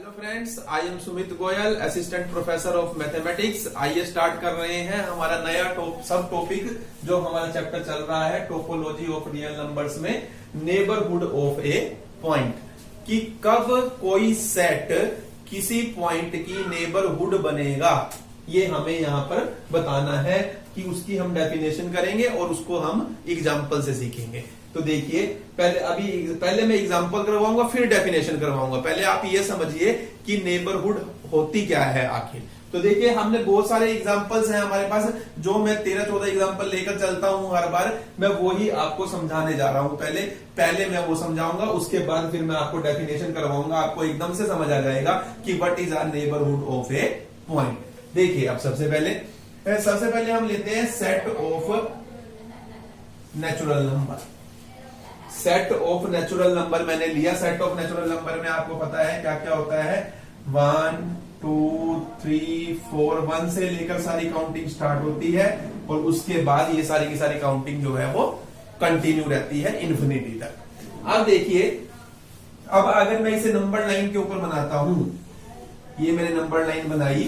Hello friends, I am Sumit Goyal, assistant professor of mathematics. आइए start कर रहे हैं हमारा नया सब टॉपिक जो हमारा चैप्टर चल रहा है टोपोलॉजी ऑफ रियल नंबर्स में नेबरहुड ऑफ ए पॉइंट, कि कब कोई सेट किसी पॉइंट की नेबरहुड बनेगा ये हमें यहाँ पर बताना है, कि उसकी हम डेफिनेशन करेंगे और उसको हम एग्जाम्पल से सीखेंगे। तो देखिए पहले मैं एग्जांपल करवाऊंगा फिर डेफिनेशन करवाऊंगा। पहले आप ये समझिए कि नेबरहुड होती क्या है आखिर। तो देखिए हमने बहुत सारे एग्जांपल्स हैं हमारे पास, जो मैं 13-14 एग्जांपल लेकर चलता हूं हर बार। मैं वो ही आपको समझाने जा रहा हूं। पहले मैं वो समझाऊंगा, उसके बाद फिर मैं आपको डेफिनेशन करवाऊंगा। आपको एकदम से समझ आ जाएगा कि what is are neighbourhood of A point. देखिए अब सबसे पहले हम लेते हैं set of natural number. Set of natural number मैंने लिया। सेट ऑफ नेचुरल नंबर में आपको पता है क्या क्या होता है। 1 2 3 4 1 से लेकर सारी काउंटिंग स्टार्ट होती है और उसके बाद ये सारी की सारी काउंटिंग जो है वो कंटिन्यू रहती है इन्फिनिटी तक। अब देखिए, अब अगर मैं इसे नंबर लाइन के ऊपर बनाता हूं, ये मैंने नंबर लाइन बनाई,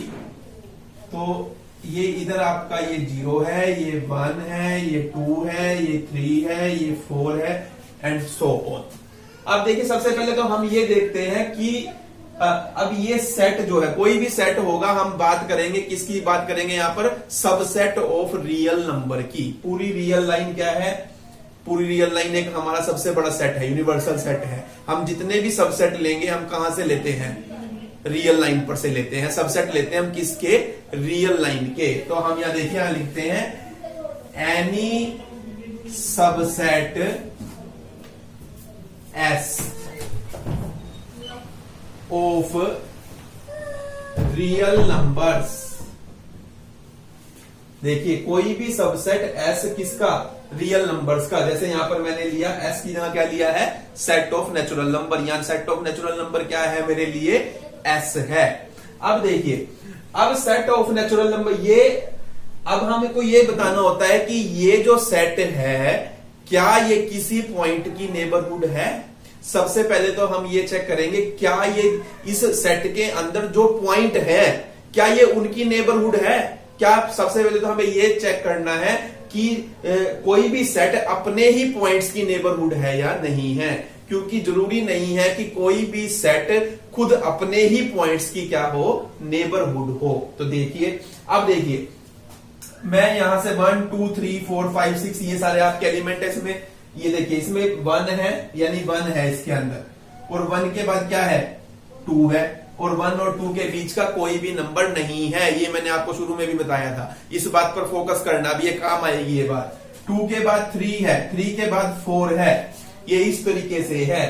तो ये इधर आपका ये 0 है, ये 1 है, ये 2 है, ये 3 है, ये 4 है एंड सो ऑन। अब देखिए सबसे पहले तो हम ये देखते हैं कि अब ये सेट जो है, कोई भी सेट होगा, हम बात करेंगे किसकी बात करेंगे यहाँ पर, सबसेट ऑफ रियल नंबर की। पूरी रियल लाइन क्या है, पूरी रियल लाइन एक हमारा सबसे बड़ा सेट है, यूनिवर्सल सेट है। हम जितने भी सबसेट लेंगे हम कहां से लेते हैं, रियल लाइन पर से लेते हैं। सबसेट लेते हैं हम किसके, रियल लाइन के। तो हम यहां देखिए, यहां लिखते हैं any subset S of real numbers. देखिए कोई भी सबसेट S किसका, रियल नंबर्स का। जैसे यहां पर मैंने लिया S की जगह क्या लिया है, सेट ऑफ नेचुरल नंबर। यहां सेट ऑफ नेचुरल नंबर क्या है मेरे लिए, S है। अब देखिए, अब सेट ऑफ नेचुरल नंबर, ये अब हमको ये बताना होता है कि ये जो सेट है क्या ये किसी पॉइंट की नेबरहुड है। सबसे पहले तो हम ये चेक करेंगे क्या ये इस सेट के अंदर जो पॉइंट है क्या ये उनकी नेबरहुड है। क्या सबसे पहले तो हमें ये चेक करना है कि कोई भी सेट अपने ही पॉइंट्स की नेबरहुड है या नहीं है, क्योंकि जरूरी नहीं है कि कोई भी सेट खुद अपने ही पॉइंट्स की क्या हो, नेबरहुड हो। तो देखिए, अब देखिए मैं यहां से 1 2 3 4 5 6 ये सारे आपके एलिमेंट है इसमें। ये देखिए इसमें 1 है, यानी 1 है इसके अंदर, और 1 के बाद क्या है, 2 है, और 1 और 2 के बीच का कोई भी नंबर नहीं है। ये मैंने आपको शुरू में भी बताया था, इस बात पर फोकस करना, भी ये काम आएगी ये बात। 2 के बाद 3 है, 3 के बाद 4 है, ये इस तरीके से है।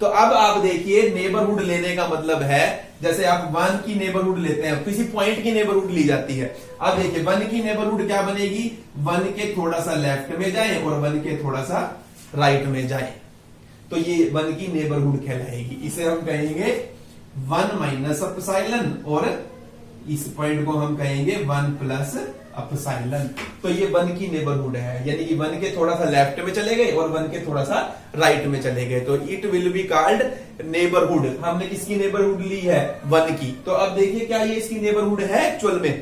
तो अब आप देखिए नेबरहुड लेने का मतलब है, जैसे आप 1 की नेबरहुड लेते हैं, किसी पॉइंट की नेबरहुड ली जाती है। अब देखिए 1 की नेबरहुड क्या बनेगी, 1 के थोड़ा सा लेफ्ट में जाए और 1 के थोड़ा सा राइट में जाए, तो ये 1 की नेबरहुड कहलाएगी। इसे हम कहेंगे 1 माइनस अपसाइलन, और इस पॉइंट को हम कहेंगे 1 प्लस अपसाइलन। तो ये 1 की नेबरहुड है, यानी कि 1 के थोड़ा सा लेफ्ट में चले गए और 1 के थोड़ा सा राइट में चले गए, तो it will be called neighbourhood. हमने किसकी नेबरहुड ली है, 1 की। तो अब देखिए क्या ये इसकी नेबरहुड है, एक्चुअल में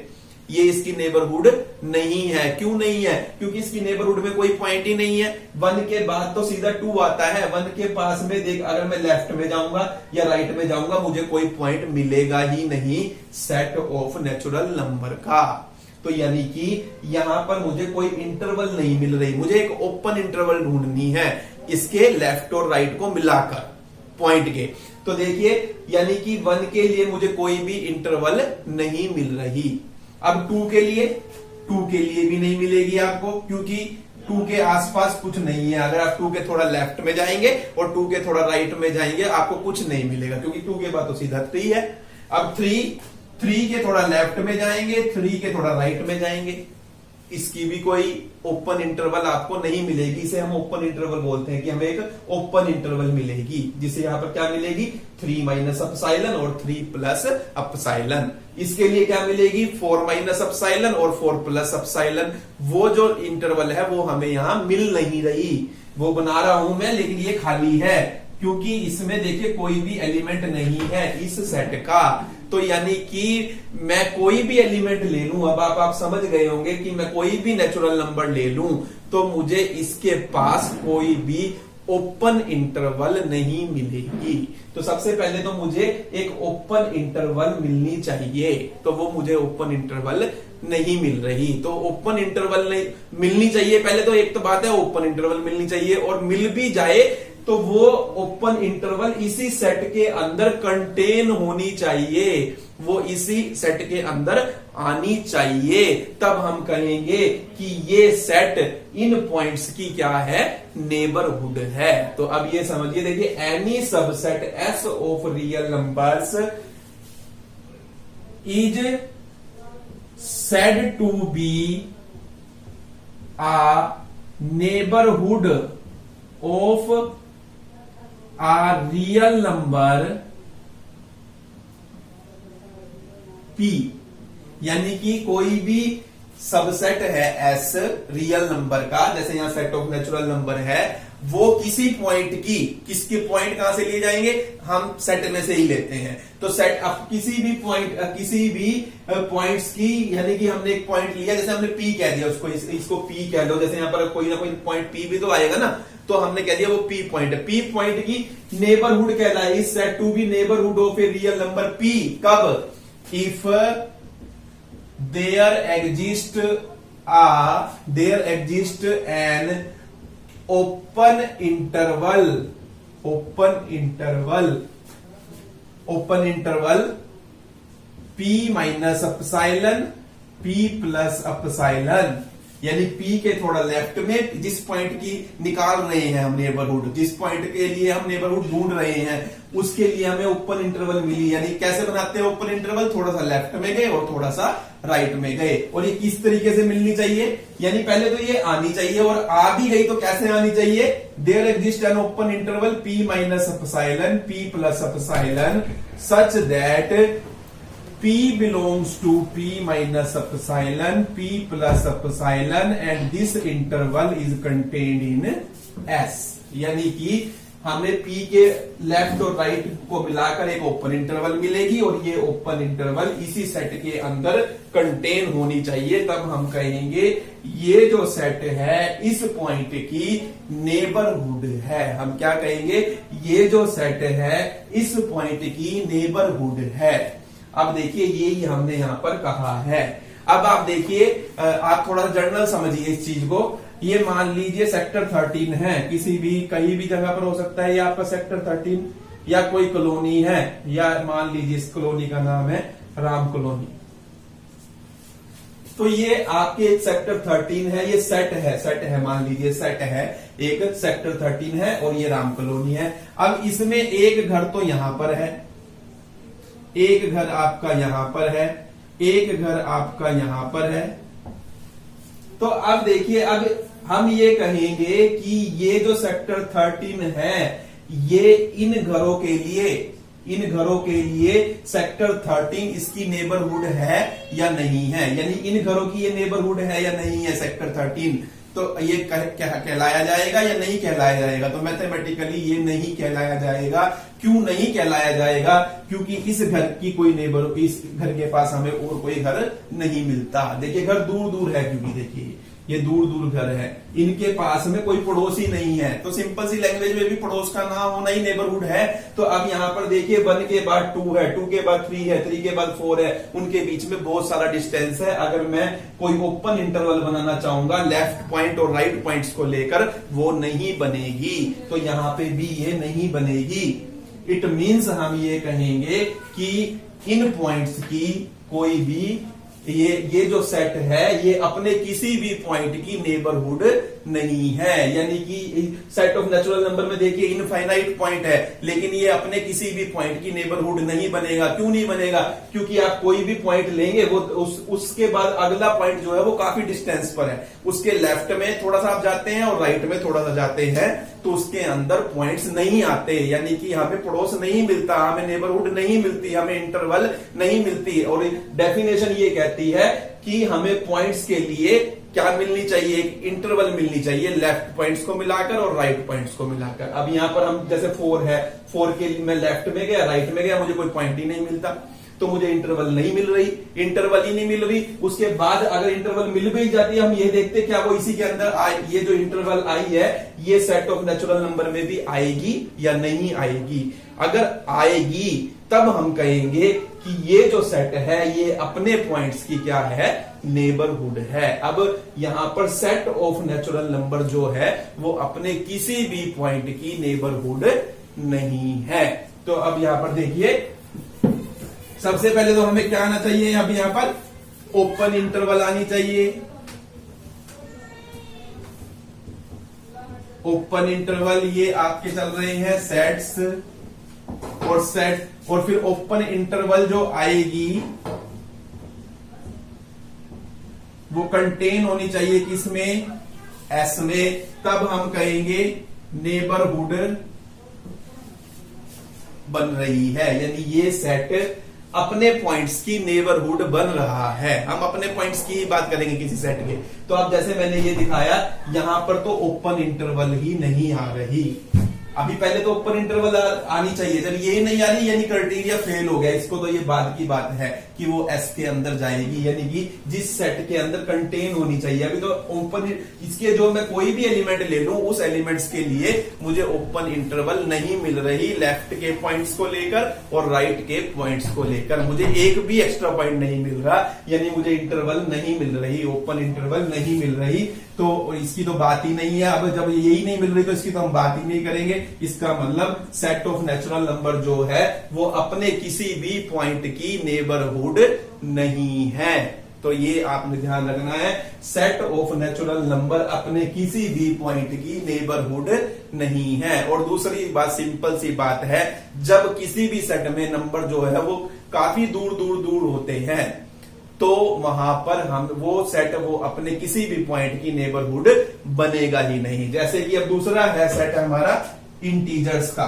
ये इसकी नेबरहुड नहीं है। क्यों नहीं है, क्योंकि इसकी नेबरहुड में कोई पॉइंट ही नहीं है। 1 के बाद तो सीधा 2 आता है। 1 के पास में देख, अगर मैं लेफ्ट में जाऊंगा या राइट में जाऊंगा मुझे कोई पॉइंट मिलेगा ही नहीं सेट ऑफ नेचुरल नंबर का। तो यानी कि यहां पर मुझे कोई इंटरवल नहीं मिल रही, मुझे एक ओपन इंटरवल ढूंढनी है इसके लेफ्ट और राइट को मिलाकर पॉइंट के। तो देखिए यानी कि 1 के लिए मुझे कोई भी इंटरवल नहीं मिल रही। अब 2 के लिए भी नहीं मिलेगी आपको, क्योंकि 2 के आसपास कुछ नहीं है। अगर आप 2 के थोड़ा लेफ्ट में जाएंगे और 2 के थोड़ा राइट में जाएंगे आपको कुछ नहीं मिलेगा, क्योंकि 2 के बाद तो सीधा 3 है। अब 3 के थोड़ा लेफ्ट में जाएंगे, 3 के थोड़ा राइट में जाएंगे, इसकी भी कोई ओपन इंटरवल आपको नहीं मिलेगी। इसे हम ओपन इंटरवल बोलते हैं, कि हमें एक ओपन इंटरवल मिलेगी, जिसे यहां पर क्या मिलेगी, 3 माइनस अपसाइलन और 3 प्लस अपसाइलन। इसके लिए क्या मिलेगी, 4 माइनस अपसाइलन और 4 प्लस अपसाइलन। वो जो इंटरवल है वो हमें यहां मिल नहीं रही, वो बना रहा हूं मैं, लेकिन ये खाली है। क्योंकि इसमें देखिए कोई भी एलिमेंट नहीं है इस सेट का। तो यानी कि मैं कोई भी एलिमेंट ले लूं, अब आप समझ गए होंगे कि मैं कोई भी नेचुरल नंबर ले लूं तो मुझे इसके पास कोई भी ओपन इंटरवल नहीं मिलेगी। तो सबसे पहले तो मुझे एक ओपन इंटरवल मिलनी चाहिए, तो वो मुझे ओपन इंटरवल नहीं मिल रही। तो ओपन इंटरवल नहीं मिलनी चाहिए, पहले तो एक तो बात है ओपन इंटरवल मिलनी चाहिए, और मिल भी जाए तो वो ओपन इंटरवल इसी सेट के अंदर कंटेन होनी चाहिए, वो इसी सेट के अंदर आनी चाहिए, तब हम कहेंगे कि ये सेट इन पॉइंट्स की क्या है, नेबरहुड है। तो अब ये समझिए, देखिए any subset S of real numbers is said to be a neighborhood of a real number P, यानी कि कोई भी सबसेट है एस रियल नंबर का, जैसे यहां सेट ऑफ नेचुरल नंबर है, वो किसी पॉइंट की, किसके पॉइंट कहां से लिए जाएंगे, हम सेट में से ही लेते हैं। तो सेट अब किसी भी पॉइंट्स की, यानी कि हमने एक पॉइंट लिया, जैसे हमने पी कह दिया उसको, इसको पी कह लो, जैसे यहां पर कोई ना कोई पॉइंट पी भी तो आएगा ना, तो हमने कह दिया वो पी पॉइंट है। पी पॉइंट की नेबरहुड कहलाए is said to be neighbourhood of a real number P, कब, if there exists an open interval p minus epsilon p plus epsilon, यानी p के थोड़ा लेफ्ट में जिस पॉइंट की निकाल रहे हैं हम नेबरहुड, जिस पॉइंट के लिए हम नेबरहुड ढूंढ रहे हैं उसके लिए हमें ओपन इंटरवल मिली। यानी कैसे बनाते हैं ओपन इंटरवल, थोड़ा सा लेफ्ट में गए और थोड़ा सा राइट में गए, और ये किस तरीके से मिलनी चाहिए, यानी पहले तो ये आनी चाहिए, और आ भी गई तो कैसे आनी चाहिए, there exist an open interval p minus epsilon p plus epsilon such that P belongs to P minus epsilon, P plus epsilon, and this interval is contained in S। यानी कि हमें P के लेफ्ट और right को मिलाकर एक open interval मिलेगी, और ये ओपन इंटरवल इसी सेट के अंदर कंटेन होनी चाहिए, तब हम कहेंगे ये जो सेट है इस पॉइंट की नेबरहुड है। हम क्या कहेंगे, ये जो सेट है इस पॉइंट की नेबरहुड है। अब देखिए ये हमने यहां पर कहा है। अब आप देखिए, आप थोड़ा जर्नल समझिए इस चीज को। ये मान लीजिए सेक्टर 13 है, किसी भी कहीं भी जगह पर हो सकता है ये आपका सेक्टर 13, या कोई कॉलोनी है, या मान लीजिए इस कॉलोनी का नाम है राम कॉलोनी। तो ये आपके एक सेक्टर 13 है, ये सेट है, मान लीजिए सेट है, एक सेक्टर 13 है और ये राम कॉलोनी है। अब इसमें एक घर तो यहां पर है, एक घर आपका यहां पर है, एक घर आपका यहां पर है। तो अब देखिए, अब हम ये कहेंगे कि ये जो सेक्टर 13 है ये इन घरों के लिए सेक्टर 13 इसकी नेबरहुड है या नहीं है, यानी इन घरों की ये नेबरहुड है या नहीं है सेक्टर 13, तो ये क्या कहलाया जाएगा या नहीं कहलाया जाएगा। तो मैथमेटिकली ये नहीं कहलाया जाएगा। क्यों नहीं कहलाया जाएगा, क्योंकि इस घर की कोई नेबर, इस घर के पास हमें और कोई घर नहीं मिलता। देखिए घर दूर दूर है, क्योंकि देखिए ये दूर दूर घर है, इनके पास में कोई पड़ोसी नहीं है, तो सिंपल सी लैंग्वेज में भी पड़ोस का ना होना ही नेबरहुड है। तो अब यहां पर देखिए 1 के बाद 2 है, 2 के बाद 3 है, 3 के बाद 4 है, उनके बीच में बहुत सारा डिस्टेंस है। अगर मैं कोई ओपन इंटरवल बनाना चाहूंगा लेफ्ट पॉइंट और राइट पॉइंट्स को लेकर, वो नहीं बनेगी। तो यहां पे भी ये नहीं बनेगी। इट मीन्स हम ये कहेंगे कि इन पॉइंट्स की कोई भी ये जो सेट है ये अपने किसी भी पॉइंट की नेबरहुड नहीं है। यानी कि सेट ऑफ नेचुरल नंबर में देखिए इनफाइनाइट पॉइंट है, लेकिन ये अपने किसी भी पॉइंट की नेबरहुड नहीं बनेगा। क्यों नहीं बनेगा, क्योंकि आप कोई भी पॉइंट लेंगे वो उसके बाद अगला पॉइंट जो है वो काफी डिस्टेंस पर है, उसके लेफ्ट में थोड़ा सा आप जाते हैं और राइट में थोड़ा सा जाते हैं, तो उसके अंदर पॉइंट्स नहीं आते। यानी कि यहाँ पे पड़ोस नहीं मिलता, हमें नेबरहुड नहीं मिलती, हमें इंटरवल नहीं मिलती। और डेफिनेशन ये कहती है कि हमें पॉइंट्स के लिए क्या मिलनी चाहिए, एक इंटरवल मिलनी चाहिए लेफ्ट पॉइंट्स को मिलाकर और राइट पॉइंट्स को मिलाकर। अब यहां पर हम जैसे 4 है, 4 के लिए मैं लेफ्ट में गया, राइट में गया, मुझे कोई पॉइंट ही नहीं मिलता, तो मुझे इंटरवल नहीं मिल रही, इंटरवल ही नहीं मिल रही। उसके बाद अगर इंटरवल मिल भी जाती है, हम ये देखते क्या वो इसी के अंदर ये जो इंटरवल आई है ये सेट ऑफ नेचुरल नंबर में भी आएगी या नहीं आएगी। अगर आएगी तब हम कहेंगे कि ये जो सेट है ये अपने पॉइंट्स की क्या है, नेबरहुड है। अब यहां पर सेट ऑफ नेचुरल नंबर जो है वो अपने किसी भी पॉइंट की नेबरहुड नहीं है। तो अब यहां पर देखिए, सबसे पहले तो हमें क्या आना चाहिए, अब यहां पर ओपन इंटरवल आनी चाहिए। ओपन इंटरवल ये आपके चल रहे हैं सेट्स और सेट, और फिर ओपन इंटरवल जो आएगी वो कंटेन होनी चाहिए किसमें, एस में। तब हम कहेंगे नेबरहुड बन रही है, यानी ये सेट अपने पॉइंट्स की नेबरहुड बन रहा है। हम अपने पॉइंट्स की ही बात करेंगे किसी सेट के। तो अब जैसे मैंने ये दिखाया, यहां पर तो ओपन इंटरवल ही नहीं आ रही। अभी पहले तो ओपन इंटरवल आनी चाहिए, जब ये नहीं आ रही यानी क्राइटेरिया फेल हो गया। इसको तो ये बाद की बात है कि वो एस के अंदर जाएगी, यानी कि जिस सेट के अंदर कंटेन होनी चाहिए। अभी तो ओपन, इसके जो मैं कोई भी एलिमेंट ले लूं उस एलिमेंट्स के लिए मुझे ओपन इंटरवल नहीं मिल रही, लेफ्ट के पॉइंट्स को लेकर और राइट के पॉइंट्स को लेकर मुझे एक भी एक्स्ट्रा पॉइंट नहीं मिल रहा, यानी मुझे इंटरवल नहीं मिल रही, ओपन इंटरवल नहीं मिल रही। तो इसकी तो बात ही नहीं है। अब जब यही नहीं मिल रही तो इसकी तो हम बात ही नहीं करेंगे। इसका मतलब सेट ऑफ नेचुरल नंबर जो है वो अपने किसी भी पॉइंट की नेबरहुड नहीं है। तो ये आपने ध्यान रखना है, सेट ऑफ नेचुरल नंबर अपने किसी भी पॉइंट की नेबरहुड नहीं है। और दूसरी बात, सिंपल सी बात है, जब किसी भी सेट में नंबर जो है वो काफी दूर दूर दूर होते हैं तो वहां पर हम वो सेट वो अपने किसी भी पॉइंट की नेबरहुड बनेगा ही नहीं। जैसे कि अब दूसरा है सेट हमारा इंटीजर्स का।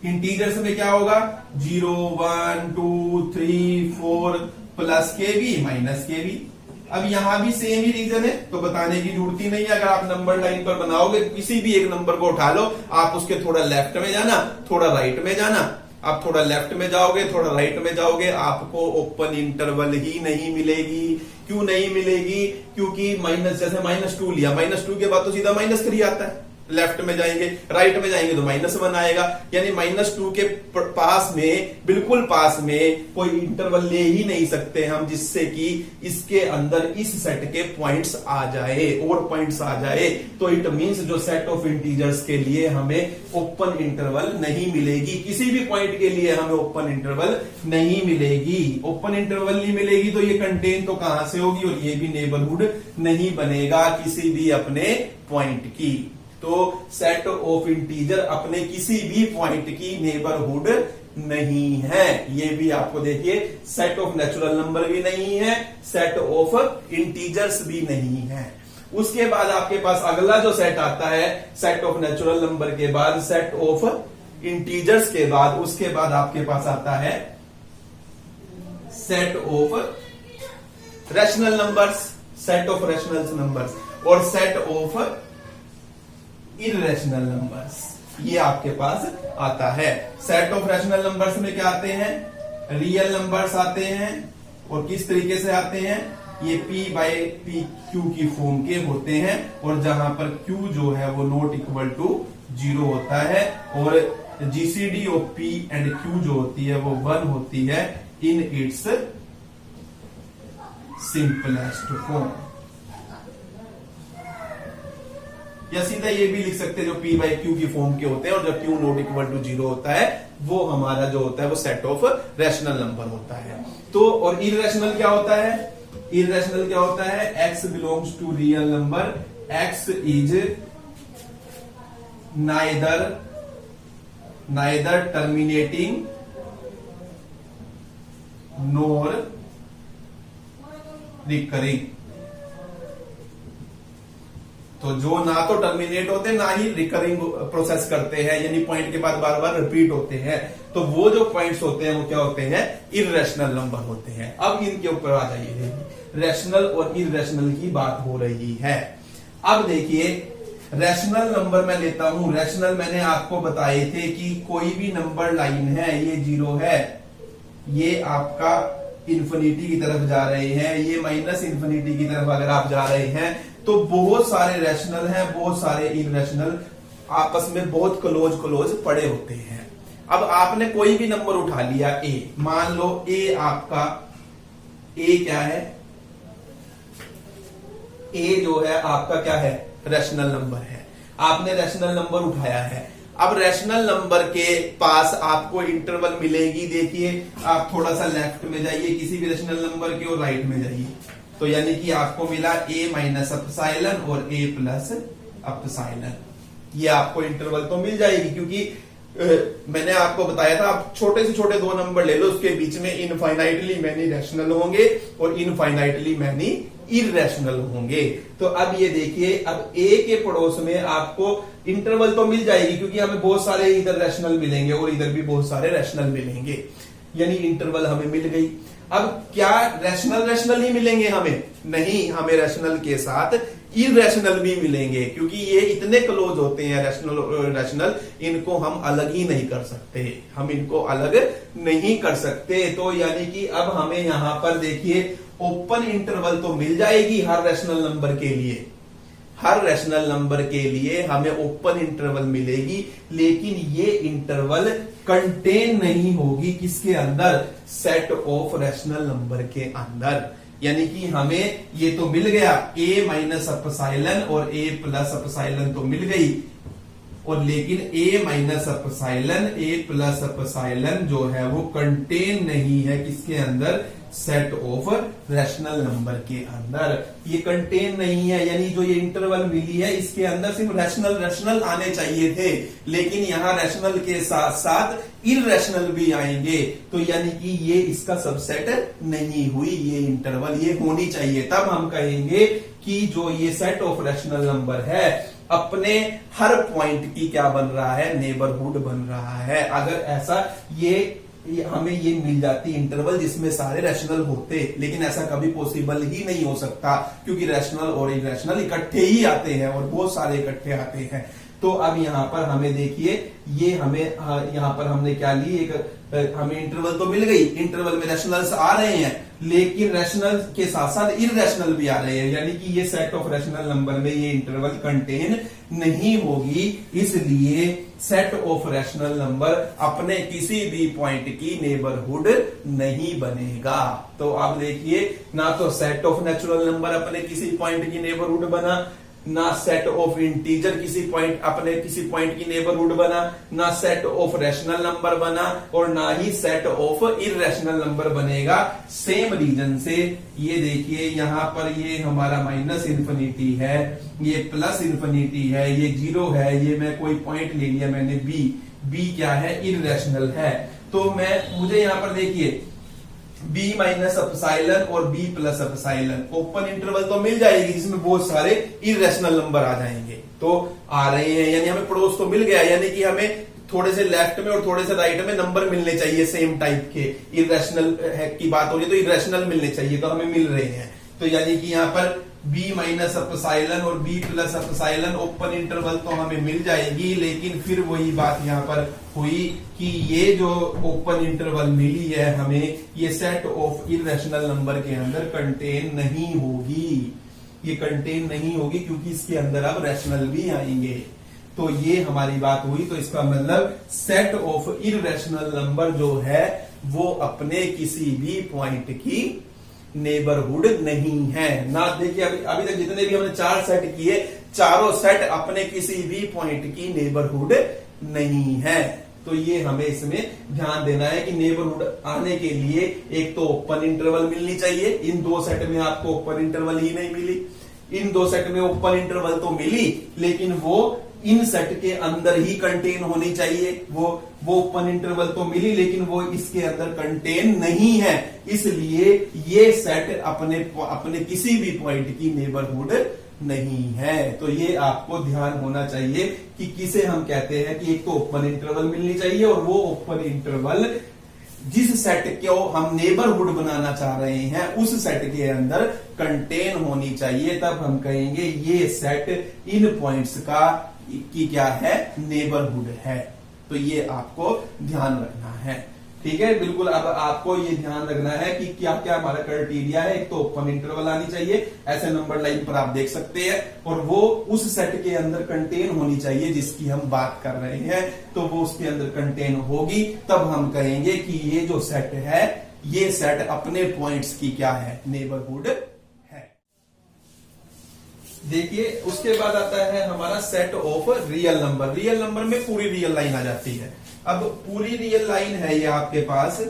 इंटीजर्स में क्या होगा, 0, 1, 2, 3, 4 प्लस के भी माइनस के भी। अब यहां भी सेम ही रीजन है तो बताने की जरूरत ही नहीं है। अगर आप नंबर लाइन पर बनाओगे, किसी भी एक नंबर को उठा लो, आप उसके थोड़ा लेफ्ट में जाना, थोड़ा राइट में जाना, आप थोड़ा लेफ्ट में जाओगे, थोड़ा राइट में जाओगे, आपको ओपन इंटरवल ही नहीं मिलेगी। क्यों नहीं मिलेगी, क्योंकि माइनस, जैसे -2 लिया, -2 के बाद तो सीधा -3 आता है। लेफ्ट में जाएंगे, राइट में जाएंगे तो -1 आएगा, यानी -2 के पास में, बिल्कुल पास में कोई इंटरवल ले ही नहीं सकते हम जिससे कि इसके अंदर इस सेट के पॉइंट्स आ जाए और पॉइंट्स आ जाए। तो इट मींस जो सेट ऑफ इंटीजर्स के लिए हमें ओपन इंटरवल नहीं मिलेगी, किसी भी पॉइंट के लिए हमें ओपन इंटरवल नहीं मिलेगी। ओपन इंटरवल नहीं मिलेगी तो ये कंटेन तो कहां से होगी, और ये भी नेबरहुड नहीं बनेगा किसी भी अपने पॉइंट की। तो सेट ऑफ इंटीजर अपने किसी भी पॉइंट की नेबरहुड नहीं है। ये भी आपको देखिए, सेट ऑफ नेचुरल नंबर भी नहीं है, सेट ऑफ इंटीजर्स भी नहीं है। उसके बाद आपके पास अगला जो सेट आता है, सेट ऑफ नेचुरल नंबर के बाद, सेट ऑफ इंटीजर्स के बाद, उसके बाद आपके पास आता है set of rational numbers, set of rational numbers और सेट ऑफ इररेशनल नंबर्स। ये आपके पास आता है। सेट ऑफ रैशनल नंबर्स में क्या आते हैं, रियल नंबर्स आते हैं। और किस तरीके से आते हैं, ये P/PQ की फॉर्म के होते हैं, और जहां पर Q जो है वो नॉट इक्वल टू 0 होता है, और GCD of P and Q जो होती है वो 1 होती है इन इट्स सिंपलेस्ट फॉर्म। या सीधा ये भी लिख सकते हैं जो P/Q की फॉर्म के होते हैं, और जब Q नॉट इक्वल टू 0 होता है वो हमारा जो होता है वो सेट ऑफ रैशनल नंबर होता है। तो और इररेशनल क्या होता है, इररेशनल क्या होता है, X belongs to real number, X is neither terminating nor recurring. तो जो ना तो टर्मिनेट होते ना ही रिकरिंग प्रोसेस करते हैं, यानी पॉइंट के बाद बार बार रिपीट होते हैं, तो वो जो पॉइंट्स होते हैं वो क्या होते हैं, इर्रेशनल नंबर होते हैं। अब इनके ऊपर आ जाइए, रैशनल और इर्रेशनल की बात हो रही है। अब देखिए रैशनल नंबर मैं लेता हूं, रैशनल मैंने आपको बताए थे कि कोई भी नंबर लाइन है, ये 0 है, ये आपका इन्फिनिटी की तरफ जा रहे हैं, ये माइनस इन्फिनिटी की तरफ अगर आप जा रहे हैं, तो बहुत सारे रैशनल हैं, बहुत सारे इर्रेशनल आपस में बहुत क्लोज पड़े होते हैं। अब आपने कोई भी नंबर उठा लिया ए, मान लो ए आपका, ए क्या है, ए जो है आपका क्या है, रैशनल नंबर है। आपने रैशनल नंबर उठाया है, अब रैशनल नंबर के पास आपको इंटरवल मिलेगी। देखिए आप थोड़ा सा लेफ्ट में जाइए किसी भी रैशनल नंबर के और राइट में जाइए, तो यानी कि आपको मिला a माइनस एप्सिलॉन और a प्लस एप्सिलॉन। ये आपको इंटरवल तो मिल जाएगी, क्योंकि मैंने आपको बताया था आप छोटे से छोटे दो नंबर ले लो, उसके बीच में इनफाइनाइटली मैनी रैशनल होंगे और इनफाइनाइटली मैनी इर्रेशनल होंगे। तो अब ये देखिए, अब a के पड़ोस में आपको इंटरवल तो मिल जाएगी, क्योंकि हमें बहुत सारे इधर रैशनल मिलेंगे और इधर भी बहुत सारे रैशनल मिलेंगे, यानी इंटरवल हमें मिल गई। अब क्या रैशनल ही मिलेंगे हमें? नहीं, हमें रैशनल के साथ इर्रेशनल भी मिलेंगे, क्योंकि ये इतने क्लोज होते हैं रैशनल, इनको हम अलग ही नहीं कर सकते, हम इनको अलग नहीं कर सकते। तो यानी कि अब हमें यहां पर देखिए ओपन इंटरवल तो मिल जाएगी हर रैशनल नंबर के लिए, हर रैशनल नंबर के लिए हमें ओपन इंटरवल मिलेगी, लेकिन ये इंटरवल कंटेन नहीं होगी किसके अंदर, सेट ऑफ रैशनल नंबर के अंदर। यानी कि हमें ये तो मिल गया a माइनस एप्सिलॉन और a प्लस एप्सिलॉन तो मिल गई, और लेकिन a minus epsilon a plus epsilon जो है वो कंटेन नहीं है किसके अंदर, सेट ऑफ रैशनल नंबर के अंदर। ये कंटेन नहीं है, यानी जो ये इंटरवल मिली है इसके अंदर सिर्फ रैशनल आने चाहिए थे, लेकिन यहां रैशनल के साथ साथ इर्रेशनल भी आएंगे, तो यानी कि ये इसका सबसेट नहीं हुई ये इंटरवल, ये होनी चाहिए। तब हम कहेंगे कि जो ये सेट ऑफ रैशनल नंबर है अपने हर पॉइंट की क्या बन रहा है, नेबरहुड बन रहा है। अगर ऐसा ये हमें ये मिल जाती इंटरवल जिसमें सारे रैशनल होते, लेकिन ऐसा कभी पॉसिबल ही नहीं हो सकता, क्योंकि रैशनल और इर्रेशनल इकट्ठे ही आते हैं और बहुत सारे इकट्ठे आते हैं। तो अब यहां पर हमें देखिए, ये हमें यहां पर हमने क्या ली, एक हमें इंटरवल तो मिल गई, इंटरवल में रैशनल्स आ रहे हैं, लेकिन रैशनल के साथ साथ इर्रेशनल भी आ रहे हैं, यानी कि ये सेट ऑफ रैशनल नंबर में ये इंटरवल कंटेन नहीं होगी, इसलिए सेट ऑफ रैशनल नंबर अपने किसी भी पॉइंट की नेबरहुड नहीं बनेगा। तो आप देखिए, ना तो सेट ऑफ नेचुरल नंबर अपने किसी पॉइंट की नेबरहुड बना, ना सेट ऑफ इंटीजर किसी पॉइंट अपने किसी पॉइंट की नेबरहुड बना, ना सेट ऑफ रैशनल नंबर बना, और ना ही सेट ऑफ इर्रेशनल नंबर बनेगा। सेम रीजन से ये देखिए, यहां पर ये हमारा माइनस इन्फिनिटी है, ये प्लस इन्फिनिटी है, ये 0 है, ये मैं कोई पॉइंट ले लिया मैंने बी क्या है, इर्रेशनल है। तो मुझे यहां पर देखिए b माइनस एप्सिलॉन और b plus epsilon, open interval तो मिल जाएगी जिसमें बहुत सारे इर्रेशनल नंबर आ जाएंगे, तो आ रहे हैं, यानी हमें पड़ोस तो मिल गया, यानी कि हमें थोड़े से लेफ्ट में और थोड़े से राइट में नंबर मिलने चाहिए सेम टाइप के। इर्रेशनल की बात हो रही है तो इर्रेशनल मिलने चाहिए, तो हमें मिल रहे हैं। तो यानी कि यहाँ पर b माइनस एप्सिलॉन और b plus epsilon open interval तो हमें मिल जाएगी, लेकिन फिर वही बात यहाँ पर हुई कि ये जो ओपन इंटरवल मिली है हमें, ये सेट ऑफ इर्रेशनल नंबर के अंदर कंटेन नहीं होगी, ये कंटेन नहीं होगी, क्योंकि इसके अंदर अब रैशनल भी आएंगे। तो ये हमारी बात हुई, तो इसका मतलब सेट ऑफ इर्रेशनल नंबर जो है वो अपने किसी भी पॉइंट की नेबरहुड नहीं है ना। देखिए अभी तक जितने भी हमने 4 सेट किए, चारों सेट अपने किसी भी पॉइंट की नेबरहुड नहीं है। तो ये हमें इसमें ध्यान देना है कि नेबरहुड आने के लिए एक तो ओपन इंटरवल मिलनी चाहिए, इन 2 सेट में आपको ओपन इंटरवल ही नहीं मिली, इन 2 सेट में ओपन इंटरवल तो मिली, लेकिन वो इन सेट के अंदर ही कंटेन होनी चाहिए। वो ओपन इंटरवल तो मिली, लेकिन वो इसके अंदर कंटेन नहीं है, इसलिए ये सेट अपने किसी भी पॉइंट की नेबरहुड नहीं है। तो ये आपको ध्यान होना चाहिए कि किसे हम कहते हैं कि एक तो ओपन इंटरवल मिलनी चाहिए, और वो ओपन इंटरवल जिस सेट को हम नेबरहुड बनाना चाह रहे हैं उस सेट के अंदर कंटेन होनी चाहिए, तब हम कहेंगे ये सेट इन पॉइंट्स का की क्या है, नेबरहुड है। तो ये आपको ध्यान रखना है, ठीक है। बिल्कुल, अब आपको ये ध्यान रखना है कि क्या क्या हमारा क्राइटेरिया है। एक तो ओपन इंटरवल आनी चाहिए, ऐसे नंबर लाइन पर आप देख सकते हैं, और वो उस सेट के अंदर कंटेन होनी चाहिए जिसकी हम बात कर रहे हैं। तो वो उसके अंदर कंटेन होगी, तब हम कहेंगे कि ये जो सेट है, ये सेट अपने पॉइंट्स की क्या है, नेबरहुड है। देखिए, उसके बाद आता है हमारा set of real number. Real number में पूरी रियल लाइन आ जाती है। अब पूरी रियल लाइन है ये आपके पास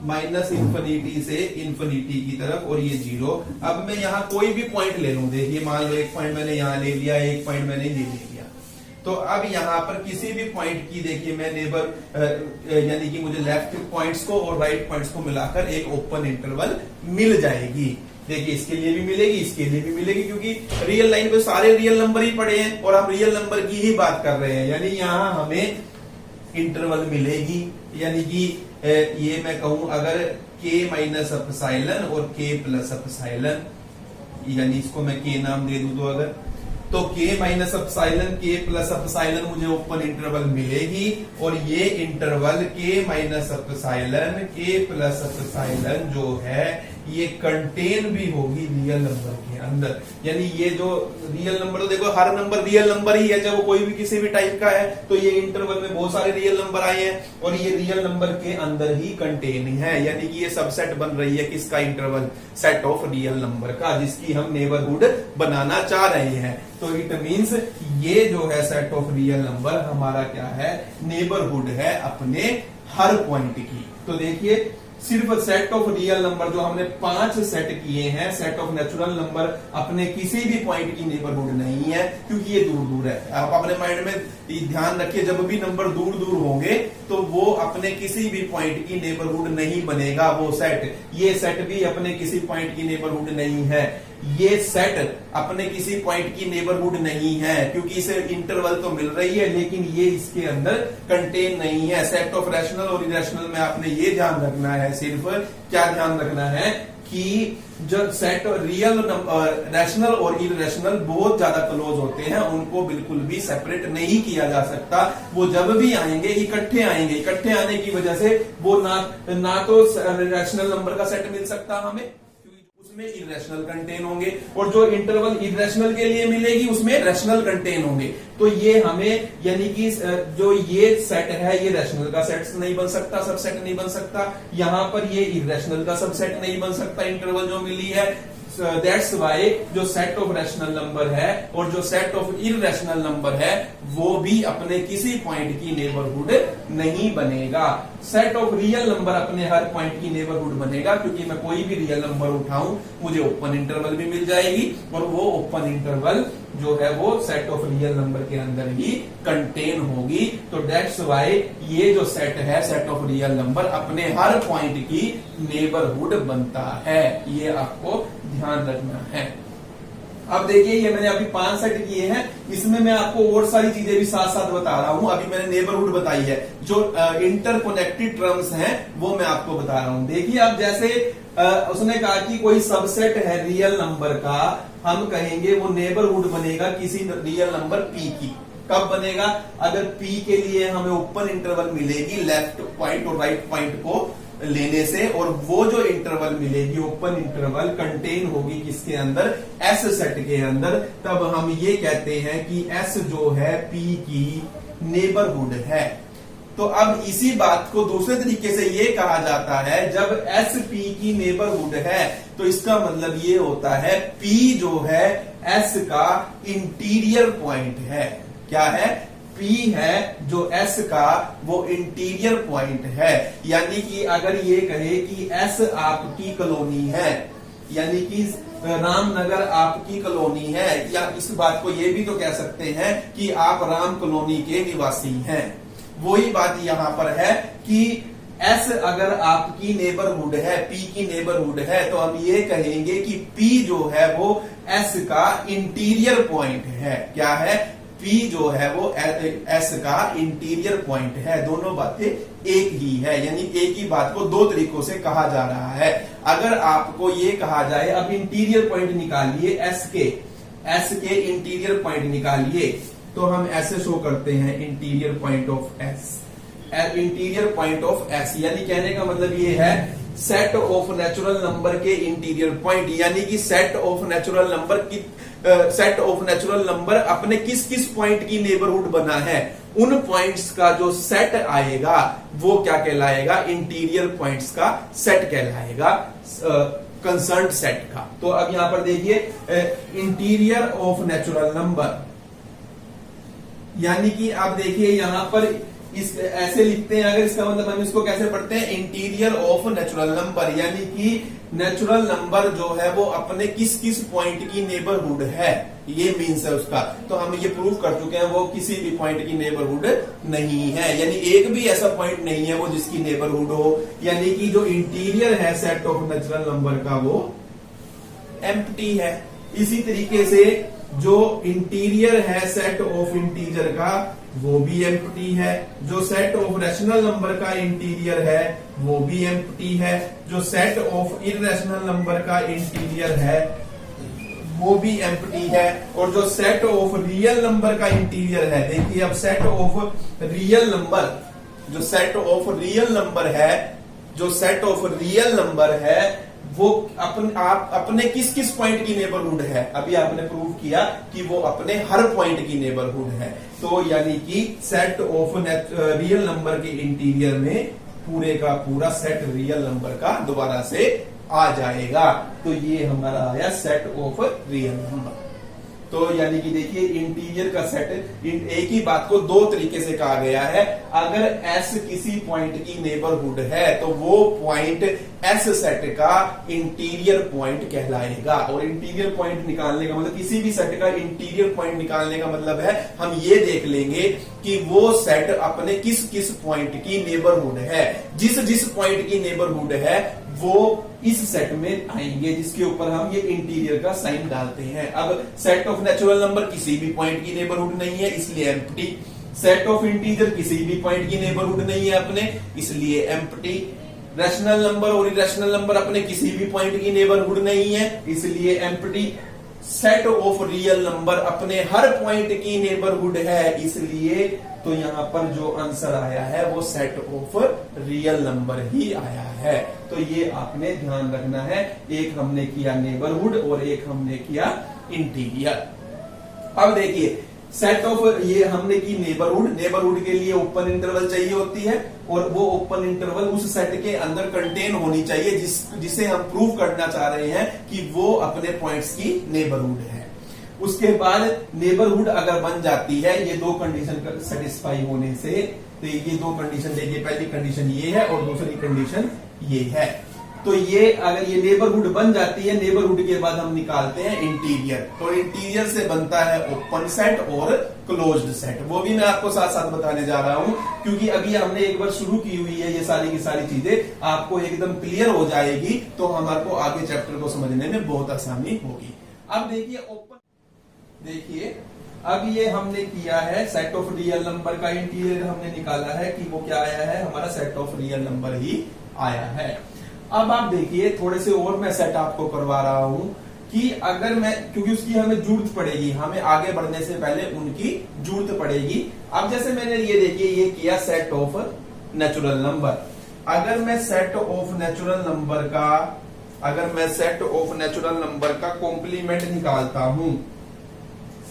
माइनस इंफिनिटी से इंफिनिटी की तरफ, और ये 0। अब मैं यहां कोई भी पॉइंट ले लूं, देखिए मान लो एक पॉइंट मैंने यहां ले लिया, एक पॉइंट मैंने ये ले लिया। तो अब यहां पर किसी भी पॉइंट की देखिए मैं नेबर यानी कि मुझे लेफ्ट पॉइंट्स को और राइट पॉइंट्स को मिलाकर एक ओपन इंटरवल मिल जाएगी। देखिए, इसके लिए भी मिलेगी, इसके लिए भी मिलेगी, क्योंकि रियल लाइन पे सारे रियल नंबर ही पड़े हैं और हम रियल नंबर की ही बात कर रहे हैं। यानी यहां हमें इंटरवल मिलेगी, यानी कि ये मैं कहूं अगर k माइनस एप्सिलॉन और k प्लस एप्सिलॉन, यानी इसको मैं k नाम दे दूं, तो अगर तो k minus epsilon k plus epsilon मुझे ओपन इंटरवल मिलेगी, और ये interval k minus epsilon k plus epsilon जो है ये कंटेन भी होगी रियल नंबर के अंदर। यानी ये जो रियल नंबर, तो देखो हर नंबर रियल नंबर ही है, चाहे वो कोई भी किसी भी टाइप का है। तो ये इंटरवल में बहुत सारे रियल नंबर आए हैं, और ये रियल नंबर के अंदर ही कंटेन है। यानी कि ये सबसेट बन रही है किसका, interval set of real number का, जिसकी हम नेबरहुड बनाना चाह रहे हैं। तो इट मीन्स ये जो है सेट ऑफ रियल नंबर हमारा क्या है, नेबरहुड है अपने हर पॉइंट की। तो देखिए, सिर्फ सेट ऑफ रियल नंबर जो हमने 5 सेट किए हैं, सेट ऑफ नेचुरल नंबर अपने किसी भी पॉइंट की नेबरहुड नहीं है, क्योंकि ये दूर दूर है। आप अपने माइंड में ध्यान रखिए, जब भी नंबर दूर दूर होंगे तो वो अपने किसी भी पॉइंट की नेबरहुड नहीं बनेगा वो सेट। ये सेट भी अपने किसी पॉइंट की नेबरहुड नहीं है, ये सेट अपने किसी पॉइंट की नेबरहुड नहीं है, क्योंकि इसे इंटरवल तो मिल रही है लेकिन ये इसके अंदर कंटेन नहीं है। सेट ऑफ रैशनल और इरेशनल में आपने ये ध्यान रखना है, सिर्फ क्या ध्यान रखना है कि जब सेट रियल रैशनल और इरेशनल बहुत ज्यादा क्लोज होते हैं, उनको बिल्कुल भी सेपरेट नहीं किया जा सकता। वो जब भी आएंगे इकट्ठे आएंगे, इकट्ठे आने की वजह से वो ना तो रैशनल नंबर का सेट मिल सकता हमें, उसमें इरेशनल कंटेन होंगे, और जो इंटरवल इरेशनल के लिए मिलेगी उसमें रैशनल कंटेन होंगे। तो ये हमें, यानी कि जो ये सेट है ये रैशनल का सेट नहीं बन सकता, सबसेट नहीं बन सकता। यहां पर ये इरेशनल का सबसेट नहीं बन सकता, इंटरवल जो मिली है। दैट्स वाई जो सेट ऑफ रैशनल नंबर है और जो सेट ऑफ इरेशनल नंबर है वो भी अपने किसी पॉइंट की नेबरहुड नहीं बनेगा। सेट ऑफ रियल नंबर अपने हर पॉइंट की नेबरहुड बनेगा, क्योंकि मैं कोई भी रियल नंबर उठाऊं मुझे ओपन इंटरवल भी मिल जाएगी, और वो ओपन इंटरवल जो है वो सेट ऑफ रियल नंबर के अंदर ही कंटेन होगी। तो दैट्स वाई ये जो सेट है सेट ऑफ रियल नंबर अपने हर पॉइंट की नेबरहुड बनता है, ये आपको ध्यान रखना है। अब देखिए, ये मैंने अभी 5 सेट किए हैं, इसमें मैं आपको और सारी चीजें भी साथ साथ बता रहा हूं। अभी मैंने नेबरहुड बताई है, जो इंटरकनेक्टेड टर्म्स हैं वो मैं आपको बता रहा हूं। देखिए, अब जैसे उसने कहा कि कोई सबसेट है रियल नंबर का, हम कहेंगे वो नेबरहुड बनेगा किसी रियल नंबर p की। कब बनेगा, अगर p के लिए हमें ओपन इंटरवल मिलेगी लेफ्ट पॉइंट और राइट पॉइंट को लेने से, और वो जो इंटरवल मिलेगी ओपन इंटरवल कंटेन होगी किसके अंदर, एस सेट के अंदर, तब हम ये कहते हैं कि एस जो है p की नेबरहुड है। तो अब इसी बात को दूसरे तरीके से ये कहा जाता है, जब एस p की नेबरहुड है तो इसका मतलब ये होता है p जो है एस का इंटीरियर पॉइंट है। क्या है, P है जो S का वो इंटीरियर पॉइंट है। यानी कि अगर ये कहे कि S आपकी कॉलोनी है, यानी कि रामनगर आपकी कॉलोनी है, या इस बात को ये भी तो कह सकते हैं कि आप राम कॉलोनी के निवासी हैं। वही बात यहां पर है कि एस अगर आपकी नेबरहुड है, पी की नेबरहुड है, तो हम ये कहेंगे कि पी जो है वो एस का इंटीरियर पॉइंट है। क्या है? पी जो है वो एस का इंटीरियर पॉइंट है। दोनों बातें एक ही है, यानी एक ही बात को दो तरीकों से कहा जा रहा है। अगर आपको ये कहा जाए अब इंटीरियर पॉइंट निकालिए एस के इंटीरियर पॉइंट निकालिए, तो हम ऐसे शो करते हैं interior point of S. Interior point of S यानी कहने का मतलब ये है सेट ऑफ नेचुरल नंबर के इंटीरियर पॉइंट, यानी कि सेट ऑफ नेचुरल नंबर अपने किस किस पॉइंट की नेबरहुड बना है, उन पॉइंट्स का जो सेट आएगा वो क्या कहलाएगा? इंटीरियर पॉइंट्स का सेट कहलाएगा, कंसर्न्ड सेट का। तो अब यहां पर देखिए इंटीरियर ऑफ नेचुरल नंबर, यानी कि आप देखिए यहां पर इस ऐसे लिखते हैं, अगर इसका मतलब हम इसको कैसे पढ़ते हैं? इंटीरियर ऑफ नेचुरल नंबर, यानी कि नेचुरल नंबर जो है वो अपने किस किस पॉइंट की नेबरहुड है, ये मीन्स है उसका। तो हम ये प्रूव कर चुके हैं वो किसी भी पॉइंट की नेबरहुड नहीं है, यानी एक भी ऐसा पॉइंट नहीं है वो जिसकी नेबरहुड हो, यानी कि जो इंटीरियर है सेट ऑफ नेचुरल नंबर का वो एम्प्टी है। इसी तरीके से जो इंटीरियर है सेट ऑफ इंटीजर का वो भी एम्प्टी है, जो सेट ऑफ रैशनल नंबर का इंटीरियर है वो भी एम्प्टी है, जो सेट ऑफ इररेशनल नंबर का इंटीरियर है वो भी एम्प्टी है, और जो सेट ऑफ रियल नंबर का इंटीरियर है, देखिए अब सेट ऑफ रियल नंबर, जो सेट ऑफ रियल नंबर है वो अपने किस किस पॉइंट की नेबरहुड है? अभी आपने प्रूव किया कि वो अपने हर पॉइंट की नेबरहुड है। तो यानी कि सेट ऑफ रियल नंबर के इंटीरियर में पूरे का पूरा सेट रियल नंबर का दोबारा से आ जाएगा। तो ये हमारा आया सेट ऑफ रियल नंबर। तो यानी कि देखिए इंटीरियर का सेट, एक ही बात को दो तरीके से कहा गया है। अगर एस किसी पॉइंट की नेबरहुड है तो वो पॉइंट एस सेट का इंटीरियर पॉइंट कहलाएगा। और इंटीरियर पॉइंट निकालने का मतलब, किसी भी सेट का इंटीरियर पॉइंट निकालने का मतलब है हम ये देख लेंगे कि वो सेट अपने किस किस पॉइंट की नेबरहुड है। जिस पॉइंट की नेबरहुड है वो इस सेट में आएंगे, जिसके ऊपर हम ये इंटीरियर का साइन डालते हैं। अब सेट ऑफ नेचुरल नंबर किसी भी पॉइंट की नेबरहुड नहीं है, इसलिए एम्प्टी। सेट ऑफ इंटीजर किसी भी पॉइंट की नेबरहुड नहीं है अपने, इसलिए एम्प्टी। रैशनल नंबर और इरैशनल नंबर अपने किसी भी पॉइंट की नेबरहुड नहीं है, इसलिए empty. Set of real number अपने हर पॉइंट की नेबरहुड है, इसलिए तो यहां पर जो आंसर आया है वो सेट ऑफ रियल नंबर ही आया है। तो ये आपने ध्यान रखना है, एक हमने किया नेबरहुड और एक हमने किया इंटीरियर। अब देखिए सेट ऑफ, ये हमने की नेबरहुड के लिए ओपन इंटरवल चाहिए होती है, और वो ओपन इंटरवल उस सेट के अंदर कंटेन होनी चाहिए जिसे हम प्रूव करना चाह रहे हैं कि वो अपने पॉइंट्स की नेबरहुड है। उसके बाद नेबरहुड अगर बन जाती है ये दो कंडीशन सेटिस्फाई होने से, तो ये दो कंडीशन देखिए, पहली कंडीशन ये है और दूसरी कंडीशन ये है। तो ये अगर ये नेबरहुड बन जाती है, नेबरहुड के बाद हम निकालते हैं इंटीरियर, तो इंटीरियर से बनता है ओपन सेट और क्लोज्ड सेट। वो भी मैं आपको साथ साथ बताने जा रहा हूं, क्योंकि अभी हमने एक बार शुरू की हुई है, ये सारी की सारी चीजें आपको एकदम क्लियर हो जाएगी, तो हमारे को आगे चैप्टर को समझने में बहुत आसानी होगी। अब देखिए अब ये हमने किया है सेट ऑफ रियल नंबर का इंटीरियर हमने निकाला है कि वो क्या आया है, हमारा सेट ऑफ रियल नंबर ही आया है। अब आप देखिए थोड़े से और मैं सेट आपको करवा रहा हूं कि अगर मैं, क्योंकि उसकी हमें जरूरत पड़ेगी, हमें आगे बढ़ने से पहले उनकी जरूरत पड़ेगी। अब जैसे मैंने ये देखिए ये किया सेट ऑफ नेचुरल नंबर। अगर मैं सेट ऑफ नेचुरल नंबर का कॉम्प्लीमेंट निकालता हूं,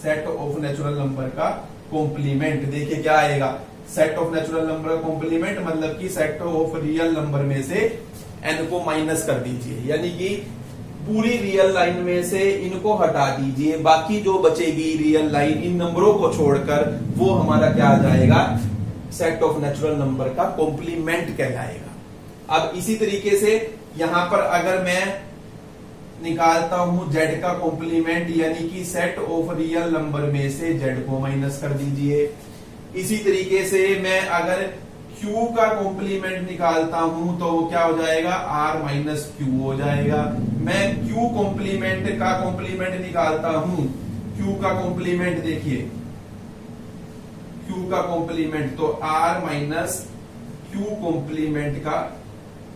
सेट ऑफ नेचुरल नंबर का कॉम्प्लीमेंट, देखिए क्या आएगा, सेट ऑफ नेचुरल नंबर का कॉम्प्लीमेंट मतलब कि सेट ऑफ रियल नंबर में से एन को माइनस कर दीजिए, यानी कि पूरी रियल लाइन में से इनको हटा दीजिए, बाकी जो बचेगी रियल लाइन इन नंबरों को छोड़कर वो हमारा क्या आ जाएगा, सेट ऑफ नेचुरल नंबर का कॉम्प्लीमेंट कहलाएगा। अब इसी तरीके से यहां पर अगर मैं निकालता हूं जेड का कॉम्प्लीमेंट, यानी कि सेट ऑफ रियल नंबर में से जेड को माइनस कर दीजिए। इसी तरीके से मैं अगर Q का कॉम्प्लीमेंट निकालता हूं तो वो क्या हो जाएगा, R माइनस क्यू हो जाएगा। मैं Q कॉम्प्लीमेंट का कॉम्प्लीमेंट निकालता हूं, Q का कॉम्प्लीमेंट देखिए, Q का कॉम्प्लीमेंट तो R माइनस Q कॉम्प्लीमेंट का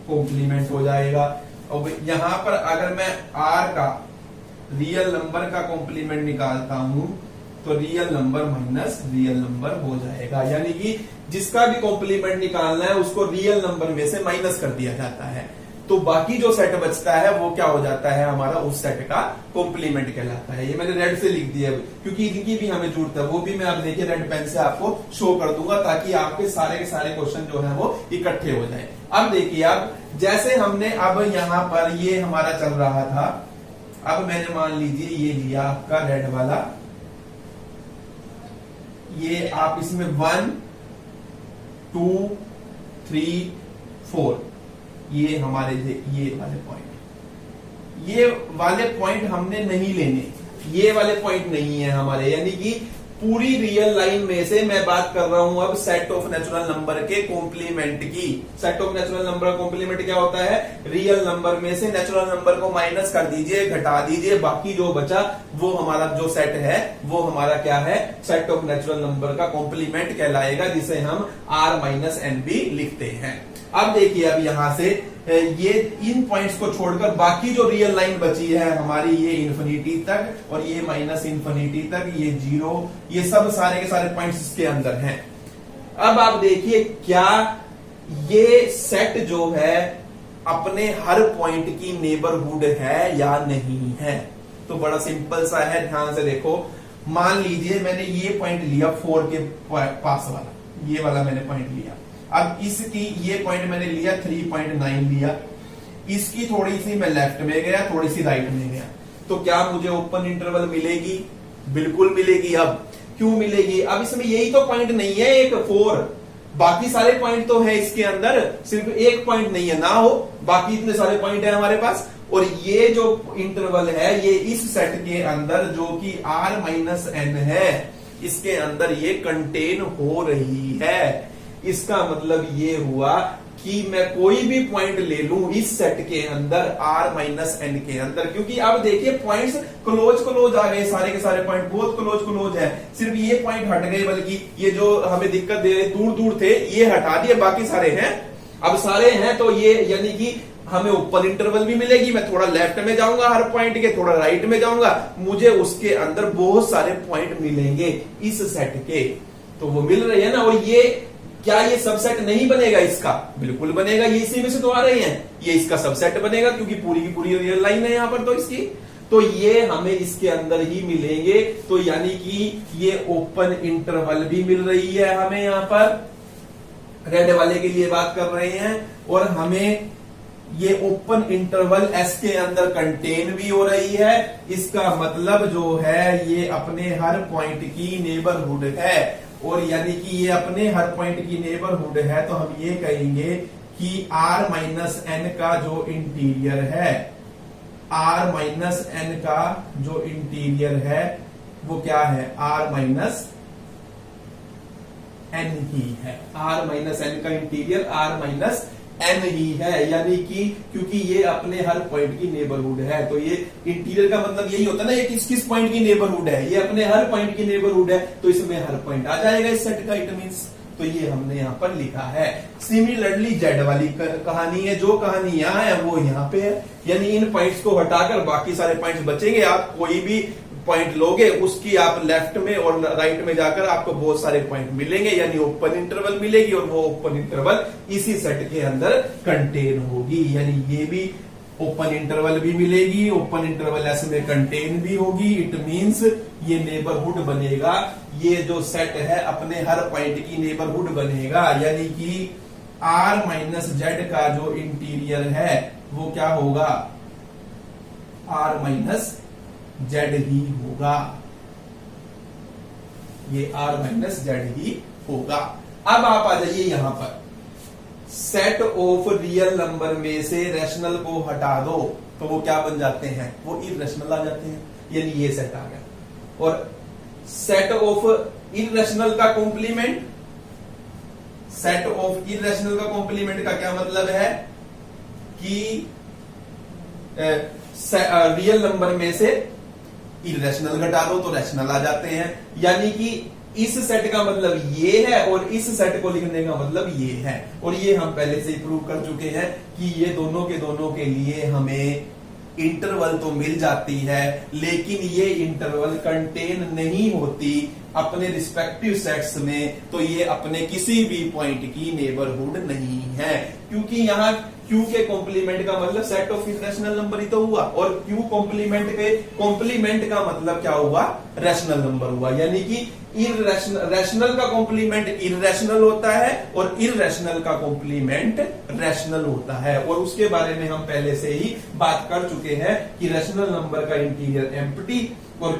कॉम्प्लीमेंट हो जाएगा। अब यहां पर अगर मैं R का रियल नंबर का कॉम्प्लीमेंट निकालता हूं तो real number minus real number हो जाएगा, यानी कि जिसका भी कॉम्प्लीमेंट निकालना है उसको रियल नंबर में से माइनस कर दिया जाता है, तो बाकी जो सेट बचता है वो क्या हो जाता है, हमारा उस सेट का कॉम्प्लीमेंट कहलाता है। ये मैंने रेड से लिख दिया क्योंकि इनकी भी हमें जरूरत है, वो भी मैं अब देखिए रेड पेन से आपको शो कर दूंगा ताकि आपके सारे के सारे क्वेश्चन जो है वो इकट्ठे हो जाए। अब देखिए, अब जैसे हमने अब यहां पर ये हमारा चल रहा था, अब मैंने मान लीजिए ये लिया आपका रेड वाला, ये आप इसमें 1 2 3 4 ये हमारे ये वाले पॉइंट हमने नहीं लेने, ये वाले पॉइंट नहीं है हमारे, यानी कि पूरी रियल लाइन में से मैं बात कर रहा हूं अब सेट ऑफ नेचुरल नंबर के कॉम्प्लीमेंट की। सेट ऑफ नेचुरल नंबर का कॉम्प्लीमेंट क्या होता है, रियल नंबर में से नेचुरल नंबर को माइनस कर दीजिए, घटा दीजिए, बाकी जो बचा वो हमारा जो सेट है वो हमारा क्या है, सेट ऑफ नेचुरल नंबर का कॉम्प्लीमेंट कहलाएगा, जिसे हम R माइनस एन भी लिखते हैं। अब देखिए, अब यहां से ये इन पॉइंट्स को छोड़कर बाकी जो रियल लाइन बची है हमारी, ये इंफिनिटी तक और ये माइनस इंफिनिटी तक, ये 0, ये सब सारे के सारे पॉइंट्स इसके अंदर हैं। अब आप देखिए क्या ये सेट जो है अपने हर पॉइंट की नेबरहुड है या नहीं है। तो बड़ा सिंपल सा है, ध्यान से देखो। मान लीजिए मैंने ये पॉइंट लिया 4 के पास वाला, ये वाला मैंने पॉइंट लिया। अब इसकी ये पॉइंट मैंने लिया 3.9 लिया, इसकी थोड़ी सी मैं लेफ्ट में गया, थोड़ी सी राइट में गया, तो क्या मुझे ओपन इंटरवल मिलेगी? बिल्कुल मिलेगी। अब क्यों मिलेगी? अब इसमें यही तो पॉइंट नहीं है, एक 4, बाकी सारे पॉइंट तो है इसके अंदर, सिर्फ एक पॉइंट नहीं है ना हो, बाकी इतने सारे पॉइंट है हमारे पास। और ये जो इंटरवल है ये इस सेट के अंदर जो कि R माइनस एन है, इसके अंदर ये कंटेन हो रही है। इसका मतलब ये हुआ कि मैं कोई भी पॉइंट ले लूं इस सेट के अंदर R माइनस एन के अंदर, क्योंकि अब देखिए पॉइंट्स क्लोज आ गए, सारे के सारे पॉइंट बहुत क्लोज है, सिर्फ ये पॉइंट हट गए, बल्कि ये जो हमें दिक्कत दे रहे दूर थे ये हटा दिए, बाकी सारे हैं। अब सारे हैं तो ये यानी कि हमें ओपन इंटरवल भी मिलेगी, मैं थोड़ा लेफ्ट में जाऊंगा हर पॉइंट के, थोड़ा राइट में जाऊंगा, मुझे उसके अंदर बहुत सारे पॉइंट मिलेंगे इस सेट के, तो वो मिल रही है ना। और ये क्या ये सबसेट नहीं बनेगा इसका? बिल्कुल बनेगा, ये इसी में से तो आ रहे हैं, ये इसका सबसेट बनेगा क्योंकि पूरी की पूरी रियल लाइन है यहां पर तो इसकी, तो ये हमें इसके अंदर ही मिलेंगे। तो यानी कि ये ओपन इंटरवल भी मिल रही है हमें, यहां पर रेड वाले के लिए बात कर रहे हैं, और हमें ये ओपन इंटरवल एस के अंदर कंटेन भी हो रही है। इसका मतलब जो है ये अपने हर पॉइंट की नेबरहुड है, और यानी कि ये अपने हर पॉइंट की नेबरहुड है, तो हम ये कहेंगे कि R माइनस एन का जो इंटीरियर है, R माइनस एन का जो इंटीरियर है वो क्या है, R माइनस एन ही है। R माइनस एन का इंटीरियर R माइनस एन ही है, यानी कि क्योंकि ये अपने हर पॉइंट की नेबरहुड है, तो ये इंटीरियर का मतलब यही होता है ना, ये किस पॉइंट की नेबरहुड है, ये अपने हर पॉइंट की नेबरहुड है, तो इसमें हर पॉइंट आ जाएगा इस सेट का, इट मींस, तो ये हमने यहां पर लिखा है। सिमिलरली जेड वाली कहानी है, जो कहानी यहां है वो यहां पे है, यानी इन पॉइंट्स को हटाकर बाकी सारे पॉइंट्स बचेंगे। आप कोई भी पॉइंट लोगे उसकी आप लेफ्ट में और राइट में जाकर आपको बहुत सारे पॉइंट मिलेंगे, यानी ओपन इंटरवल मिलेगी, और वो ओपन इंटरवल इसी सेट के अंदर कंटेन होगी, यानी ये भी ओपन इंटरवल भी मिलेगी, ओपन इंटरवल एस में कंटेन भी होगी, इट मींस ये नेबरहुड बनेगा, ये जो सेट है अपने हर पॉइंट की नेबरहुड बनेगा, यानी कि R माइनस जेड का जो इंटीरियर है वो क्या होगा, R माइनस जेड ही होगा, ये R माइनस जेड ही होगा। अब आप आ जाइए यहां पर, सेट ऑफ रियल नंबर में से रैशनल को हटा दो तो वो क्या बन जाते हैं, वो इररेशनल आ जाते हैं, यानी ये सेट आ गया। और सेट ऑफ इररेशनल का कॉम्प्लीमेंट, सेट ऑफ इरेशनल का कॉम्प्लीमेंट का क्या मतलब है कि रियल नंबर में से इरेशनल घटा दो तो रैशनल आ जाते हैं। यानी कि इस सेट का मतलब ये है और इस सेट को लिखने का मतलब ये है। और ये हम पहले से ही प्रूव कर चुके हैं कि ये दोनों के लिए हमें इंटरवल तो मिल जाती है, लेकिन ये इंटरवल कंटेन नहीं होती अपने रिस्पेक्टिव सेट्स में, तो ये अपने किसी भी पॉइंट की नेबरहुड नहीं है। क्योंकि यहाँ Q के कॉम्प्लीमेंट का मतलब सेट ऑफ इरेशनल नंबर ही तो हुआ, और Q कॉम्प्लीमेंट के कॉम्प्लीमेंट का मतलब क्या हुआ, रैशनल नंबर हुआ। यानी कि रैशनल का कॉम्प्लीमेंट इरेशनल होता है और इरेशनल का कॉम्प्लीमेंट रैशनल होता है। और उसके बारे में हम पहले से ही बात कर चुके हैं कि रैशनल नंबर का इंटीरियर एम्प्टी और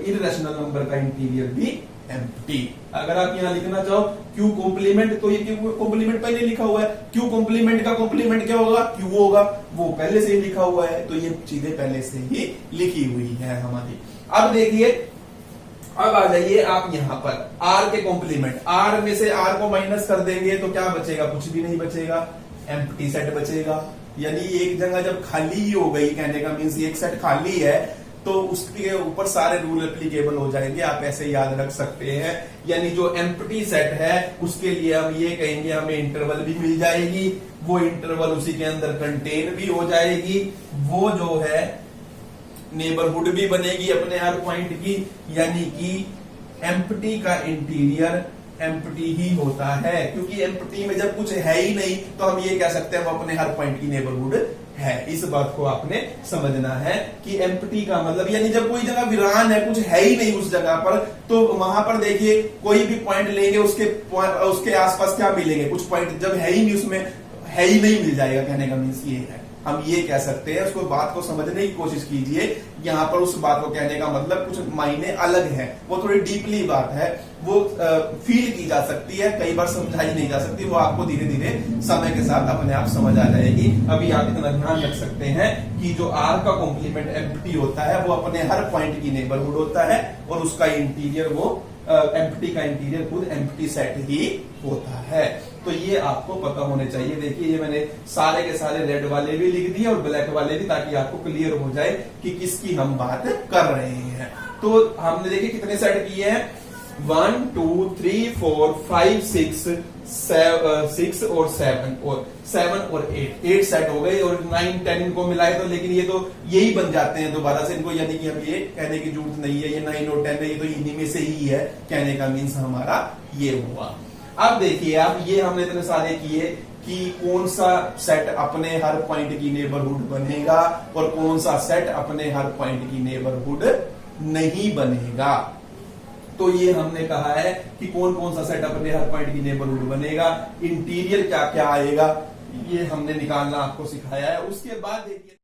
इरेशनल नंबर का इंटीरियर भी एम्प्टी। अगर आप यहां लिखना चाहो Q कॉम्प्लीमेंट, तो ये Q कॉम्प्लीमेंट पहले लिखा हुआ है। Q कॉम्प्लीमेंट का कॉम्प्लीमेंट क्या होगा, Q होगा, वो पहले से ही लिखा हुआ है। तो ये चीजें पहले से ही लिखी हुई है हमारी। अब देखिए, अब आ जाइए आप यहां पर R के कॉम्प्लीमेंट। R में से R को माइनस कर देंगे तो क्या बचेगा, कुछ भी नहीं बचेगा, एम्प्टी सेट बचेगा। यानी एक जगह जब खाली ही हो गई, कहने का मीन्स एक सेट खाली है, तो उसके ऊपर सारे रूल एप्लीकेबल हो जाएंगे। आप ऐसे याद रख सकते हैं। यानी जो एम्प्टी सेट है उसके लिए हम ये कहेंगे हमें इंटरवल भी मिल जाएगी, वो इंटरवल उसी के अंदर कंटेन भी हो जाएगी, वो जो है नेबरहुड भी बनेगी अपने हर पॉइंट की। यानी कि एम्प्टी का इंटीरियर एम्प्टी ही होता है, क्योंकि एम्प्टी में जब कुछ है ही नहीं तो हम ये कह सकते हैं वो अपने हर पॉइंट की नेबरहुड है। इस बात को आपने समझना है कि एम्प्टी का मतलब, यानी जब कोई जगह वीरान है, कुछ है ही नहीं उस जगह पर, तो वहां पर देखिए कोई भी पॉइंट लेंगे उसके आसपास क्या मिलेंगे, कुछ पॉइंट जब है ही नहीं उसमें है ही नहीं मिल जाएगा। कहने का मीन्स ये है, हम ये कह सकते हैं। उसको बात को समझने की कोशिश कीजिए। यहाँ पर उस बात को कहने का मतलब कुछ मायने अलग है, वो थोड़ी डीपली बात है, वो फील की जा सकती है, कई बार समझाई नहीं जा सकती। वो आपको धीरे धीरे समय के साथ अपने आप समझ आ जाएगी। अभी आप इतना ध्यान रख सकते हैं कि जो R का कॉम्प्लीमेंट एम्प्टी होता है वो अपने हर पॉइंट की नेबरहुड होता है, और उसका इंटीरियर वो एम्प्टी का इंटीरियर खुद एम्प्टी सेट ही होता है। तो ये आपको पता होने चाहिए। देखिए ये मैंने सारे के सारे रेड वाले भी लिख दिए और ब्लैक वाले भी, ताकि आपको क्लियर हो जाए कि किसकी हम बात कर रहे हैं। तो हमने देखिए कितने सेट किए हैं, 1 2 3 4 5 6 और 7 और 8 सेट हो गए, और 9 10 इनको मिलाए तो, लेकिन ये तो यही बन जाते हैं दोबारा से इनको। यानी कि हम ये कहने की जरूरत नहीं है, ये 9 और 10 है, ये तो इन्हीं में से ही है। कहने का मीन्स हमारा ये हुआ। अब देखिए आप, ये हमने इतने सारे किए कि कौन सा सेट अपने हर पॉइंट की नेबरहुड बनेगा और कौन सा सेट अपने हर पॉइंट की नेबरहुड नहीं बनेगा। तो ये हमने कहा है कि कौन कौन सा सेट अपने हर पॉइंट की नेबरहुड बनेगा, इंटीरियर क्या क्या आएगा, ये हमने निकालना आपको सिखाया है। उसके बाद देखिए